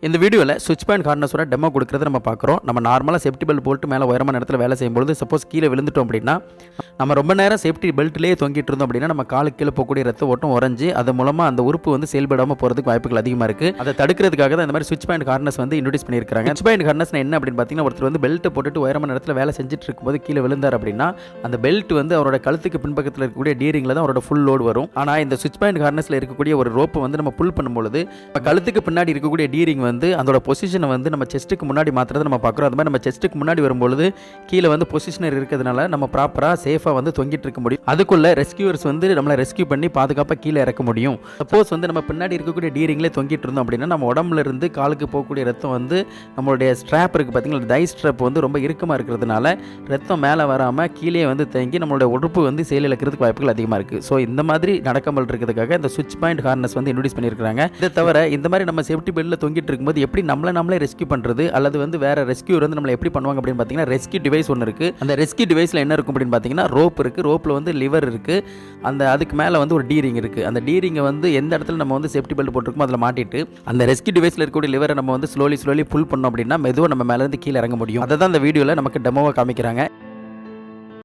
இந்த வீடியோவில் சுவிட்ச் பாயிண்ட் ஹார்னஸோட டெமோ கொடுக்குறத நம்ம பார்க்குறோம். நம்ம நார்மலாக சேஃப்டி பெல்ட் போட்டு மேலே உயரமான இடத்துல வேலை செய்யும்போது சப்போஸ் கீழே விழுந்துட்டோம் அப்படின்னா, நம்ம ரொம்ப நேரம் சேஃப்டி பெல்ட்லேயே தொங்கிட்டு இருந்தோம் அப்படின்னா நம்ம காலுக்கு கீழே போகக்கூடிய ரத்த ஓட்டம் உறைஞ்சி அது மூலமாக அந்த உறுப்பு வந்து செயல்படாமல் போகிறதுக்கு வாய்ப்புகள் அதிகமாக இருக்குது. அதை தடுக்கிறதுக்காக தான் இந்த மாதிரி சுவிட்ச் பாயிண்ட் ஹார்னஸ் வந்து இன்ட்ரோடியூஸ் பண்ணியிருக்காங்க. சுவிட்ச் பாயிண்ட் ஹார்னஸ் என்ன அப்படின்னு பார்த்தீங்கன்னா, ஒருத்தர் வந்து பெல்ட்டை போட்டுட்டு உயரமான இடத்துல வேலை செஞ்சுட்டு இருக்கும்போது கீழே விழுந்தார் அப்படின்னா அந்த பெல்ட் வந்து அவரோட கழுத்துக்கு பின்பக்கத்தில் இருக்கக்கூடிய டீரிங்கில் தான் அவரோட ஃபுல் லோடு வரும். ஆனால் இந்த சுவிட்ச் பாயிண்ட் ஹார்னஸில் இருக்கக்கூடிய ஒரு ரோப்பை வந்து நம்ம புல் பண்ணும்போது கழுத்துக்கு பின்னாடி இருக்கக்கூடிய டீரிங் வந்து அதோட பொசிஷனை வந்து நம்ம செஸ்ட்டுக்கு முன்னாடி மாத்திரத்தை நம்ம பார்க்குறோம். அது மாதிரி நம்ம செஸ்ட்டுக்கு முன்னாடி வரும்பொழுது கீழே வந்து பொசிஷனர் இருக்கிறதுனால நம்ம ப்ராப்பராக சேஃபாக வந்து தொங்கிட்டு இருக்க முடியும். அதுக்குள்ள ரெஸ்கியூவர்ஸ் வந்து நம்மளை ரெஸ்கியூ பண்ணி பாதுகாப்பாக கீழே இறக்க முடியும். சப்போஸ் வந்து நம்ம பின்னாடி இருக்கக்கூடிய டீரிங்லேயே தொங்கிட்டு இருந்தோம் அப்படின்னா நம்ம உடம்புல இருந்து காலுக்கு போகக்கூடிய ரத்தம் வந்து நம்மளுடைய ஸ்ட்ராப் இருக்குது பார்த்தீங்கன்னா, டை ஸ்ட்ராப் வந்து ரொம்ப இறுக்கமாக இருக்கிறதுனால ரத்தம் மேலே வராமல் கீழே வந்து தேங்கி நம்மளுடைய உறுப்பு வந்து செயல் இழக்கிறதுக்கு வாய்ப்புகள் அதிகமாக இருக்குது. ஸோ இந்த மாதிரி நடக்காமல் இருக்கிறதுக்காக இந்த சுவிட்ச் பாயிண்ட் ஹார்னஸ் வந்து இன்ட்ரோடியூஸ் பண்ணியிருக்காங்க. இதை தவிர இந்த மாதிரி நம்ம சேஃப்டி பெல்ட்டில் தொங்கிட்டு இருக்கும்போது எப்படி நம்மளே ரெஸ்கியூ பண்ணுறது அல்லது வந்து வேற ரெஸ்கியூர் வந்து நம்மளை எப்படி பண்ணுவாங்க அப்படின்னு பார்த்தீங்கன்னா, ரெஸ்கியூ டிவைஸ் ஒன்று இருக்குது. அந்த ரெஸ்கியூ டிவைஸில் என்ன இருக்கும் அப்படின்னு பார்த்தீங்கன்னா, ரோப் இருக்குது. ரோப்பில் வந்து லிவர் இருக்குது. அதுக்கு மேலே வந்து ஒரு டீரிங் இருக்குது. அந்த டீரிங்கை வந்து எந்த இடத்துல நம்ம வந்து சேஃப்டி பெல்ட் போட்டிருக்கோமோ அதில் மாட்டிட்டு அந்த ரெஸ்கியூ டிவைஸில் இருக்கக்கூடிய லிவரை நம்ம வந்து ஸ்லோலி புல் பண்ணோம் அப்படின்னா மெதுவாக நம்ம மேலேருந்து கீழே இறங்க முடியும். அதை தான் இந்த வீடியோவில் நமக்கு டெமோவாக காமிக்கிறாங்க.